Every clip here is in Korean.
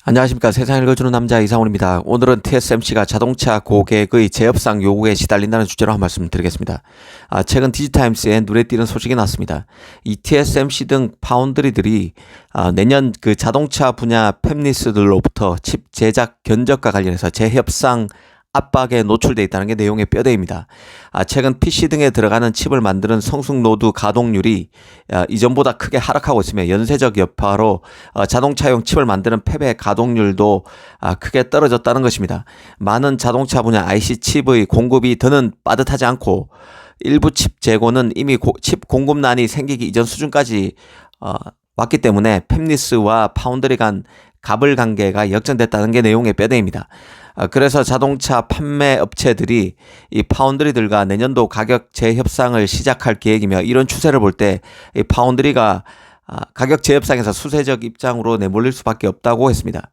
안녕하십니까. 세상을 읽어주는 남자 이상훈입니다. 오늘은 TSMC가 자동차 고객의 재협상 요구에 시달린다는 주제로 한 말씀 드리겠습니다. 최근 디지타임스에 눈에 띄는 소식이 났습니다. 이 TSMC 등 파운드리들이 내년 그 자동차 분야 팹리스들로부터 칩 제작 견적과 관련해서 재협상 압박에 노출되어 있다는 게 내용의 뼈대입니다. 최근 PC 등에 들어가는 칩을 만드는 성숙 노드 가동률이 이전보다 크게 하락하고 있으며 연쇄적 여파로 자동차용 칩을 만드는 팹의 가동률도 크게 떨어졌다는 것입니다. 많은 자동차 분야 IC 칩의 공급이 더는 빠듯하지 않고 일부 칩 재고는 이미 칩 공급난이 생기기 이전 수준까지 왔기 때문에 팹리스와 파운드리 간 갑을 관계가 역전됐다는 게 내용의 뼈대입니다. 그래서 자동차 판매 업체들이 이 파운드리들과 내년도 가격 재협상을 시작할 계획이며, 이런 추세를 볼 때 이 파운드리가 가격 재협상에서 수세적 입장으로 내몰릴 수밖에 없다고 했습니다.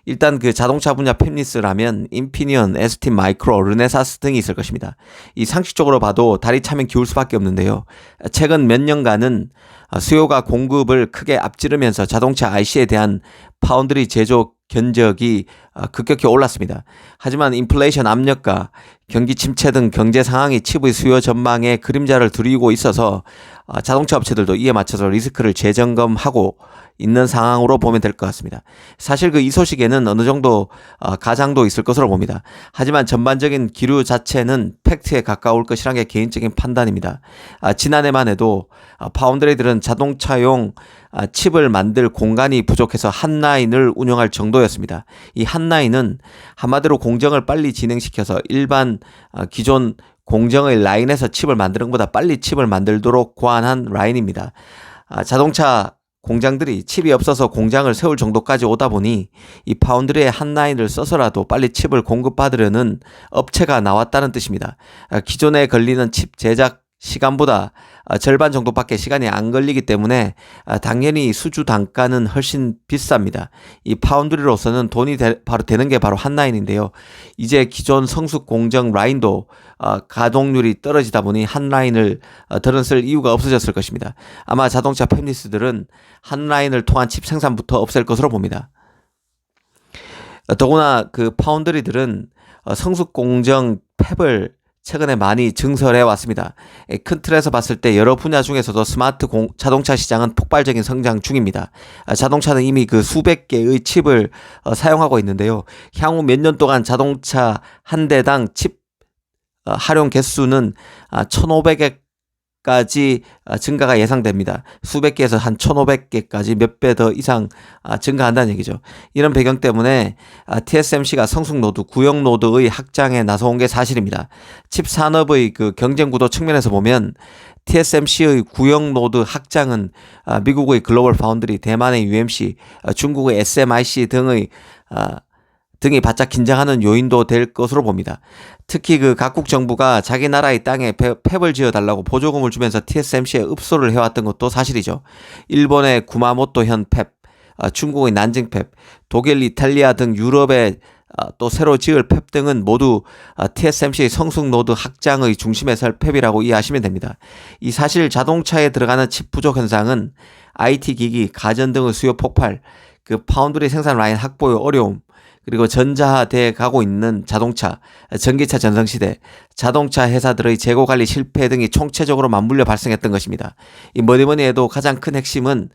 일단 그 자동차 분야 팹리스라면 인피니언, ST 마이크로, 르네사스 등이 있을 것입니다. 이 상식적으로 봐도 다리 차면 기울 수밖에 없는데요. 최근 몇 년간은 수요가 공급을 크게 앞지르면서 자동차 IC에 대한 파운드리 제조 견적이 급격히 올랐습니다. 하지만 인플레이션 압력과 경기 침체 등 경제 상황이 칩의 수요 전망에 그림자를 들이고 있어서 자동차 업체들도 이에 맞춰서 리스크를 재점검하고 있는 상황으로 보면 될 것 같습니다. 사실 이 소식에는 어느 정도 가장도 있을 것으로 봅니다. 하지만 전반적인 기류 자체는 팩트에 가까울 것이라는 게 개인적인 판단입니다. 지난해만 해도 파운드리들은 자동차용 칩을 만들 공간이 부족해서 한 라인을 운영할 정도였습니다. 이 한 라인은 한마디로 공정을 빨리 진행시켜서 일반 기존 공정의 라인에서 칩을 만드는 것보다 빨리 칩을 만들도록 고안한 라인입니다. 자동차 공장들이 칩이 없어서 공장을 세울 정도까지 오다 보니 이 파운드리의 한 라인을 써서라도 빨리 칩을 공급받으려는 업체가 나왔다는 뜻입니다. 기존에 걸리는 칩 제작 시간보다 절반 정도밖에 시간이 안 걸리기 때문에 당연히 수주 단가는 훨씬 비쌉니다. 이 파운드리로서는 돈이 바로 되는 게 바로 한 라인인데요. 이제 기존 성숙 공정 라인도 가동률이 떨어지다 보니 한 라인을 더는 쓸 이유가 없어졌을 것입니다. 아마 자동차 팹리스들은 한 라인을 통한 칩 생산부터 없앨 것으로 봅니다. 더구나 그 파운드리들은 성숙 공정 팹을 최근에 많이 증설해 왔습니다. 큰 틀에서 봤을 때 여러 분야 중에서도 스마트 자동차 시장은 폭발적인 성장 중입니다. 자동차는 이미 그 수백 개의 칩을 사용하고 있는데요. 향후 몇 년 동안 자동차 한 대당 칩 활용 개수는 1,500개까지 증가가 예상됩니다. 수백 개에서 한 1,500개까지 몇 배 더 이상 증가한다는 얘기죠. 이런 배경 때문에 TSMC가 성숙 노드, 구형 노드의 확장에 나서온 게 사실입니다. 칩 산업의 그 경쟁 구도 측면에서 보면 TSMC의 구형 노드 확장은 미국의 글로벌 파운드리, 대만의 UMC, 중국의 SMIC 등이 바짝 긴장하는 요인도 될 것으로 봅니다. 특히 그 각국 정부가 자기 나라의 땅에 팹을 지어달라고 보조금을 주면서 TSMC에 읍소를 해왔던 것도 사실이죠. 일본의 구마모토현 팹, 중국의 난징 팹, 독일, 이탈리아 등 유럽의 또 새로 지을 팹 등은 모두 TSMC의 성숙 노드 확장의 중심에 설 팹이라고 이해하시면 됩니다. 이 사실 자동차에 들어가는 칩 부족 현상은 IT 기기, 가전 등의 수요 폭발, 그 파운드리 생산 라인 확보의 어려움, 그리고 전자화돼 가고 있는 자동차, 전기차 전성시대, 자동차 회사들의 재고관리 실패 등이 총체적으로 맞물려 발생했던 것입니다. 이 뭐니 해도 가장 큰 핵심은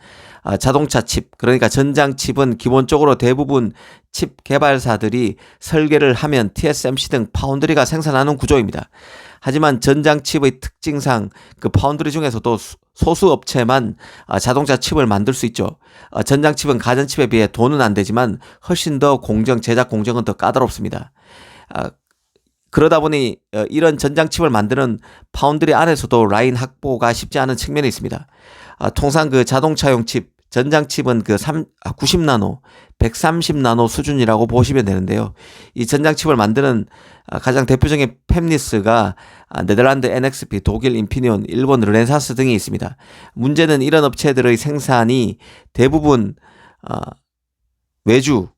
자동차 칩, 그러니까 전장 칩은 기본적으로 대부분 칩 개발사들이 설계를 하면 TSMC 등 파운드리가 생산하는 구조입니다. 하지만 전장 칩의 특징상 그 파운드리 중에서도 소수 업체만 자동차 칩을 만들 수 있죠. 전장 칩은 가전 칩에 비해 돈은 안 되지만 훨씬 더 제작 공정은 더 까다롭습니다. 그러다 보니 이런 전장 칩을 만드는 파운드리 안에서도 라인 확보가 쉽지 않은 측면이 있습니다. 통상 그 자동차용 칩, 전장 칩은 그 90나노, 130나노 수준이라고 보시면 되는데요. 이 전장 칩을 만드는 가장 대표적인 팹리스가 네덜란드 NXP, 독일 인피니온, 일본 르네사스 등이 있습니다. 문제는 이런 업체들의 생산이 대부분 외주,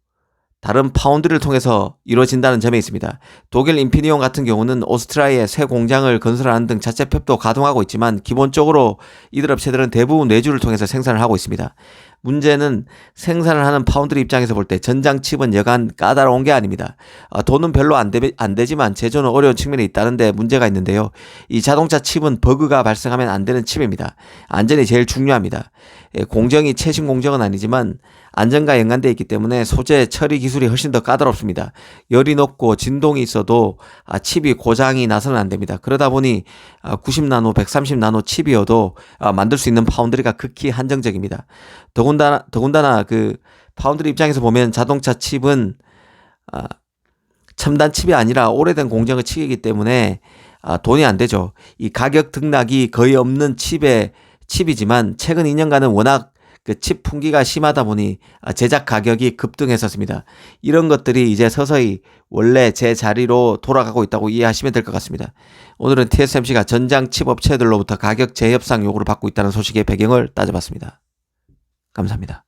다른 파운드리를 통해서 이루어진다는 점에 있습니다. 독일 인피니온 같은 경우는 오스트리아에 새 공장을 건설하는 등 자체 팹도 가동하고 있지만 기본적으로 이들 업체들은 대부분 외주를 통해서 생산을 하고 있습니다. 문제는 생산을 하는 파운드리 입장에서 볼 때 전장 칩은 여간 까다로운 게 아닙니다. 돈은 별로 안 되지만 제조는 어려운 측면이 있다는데 문제가 있는데요. 이 자동차 칩은 버그가 발생하면 안 되는 칩입니다. 안전이 제일 중요합니다. 공정이 최신 공정은 아니지만 안전과 연관되어 있기 때문에 소재 처리 기술이 훨씬 더 까다롭습니다. 열이 높고 진동이 있어도 칩이 고장이 나서는 안 됩니다. 그러다 보니 90나노, 130나노 칩이어도 만들 수 있는 파운드리가 극히 한정적입니다. 더군다나 그 파운드리 입장에서 보면 자동차 칩은 첨단 칩이 아니라 오래된 공정의 칩이기 때문에 돈이 안 되죠. 이 가격 등락이 거의 없는 칩이지만 최근 2년간은 워낙 그 칩 품귀가 심하다 보니 제작 가격이 급등했었습니다. 이런 것들이 이제 서서히 원래 제 자리로 돌아가고 있다고 이해하시면 될 것 같습니다. 오늘은 TSMC가 전장 칩 업체들로부터 가격 재협상 요구를 받고 있다는 소식의 배경을 따져봤습니다. 감사합니다.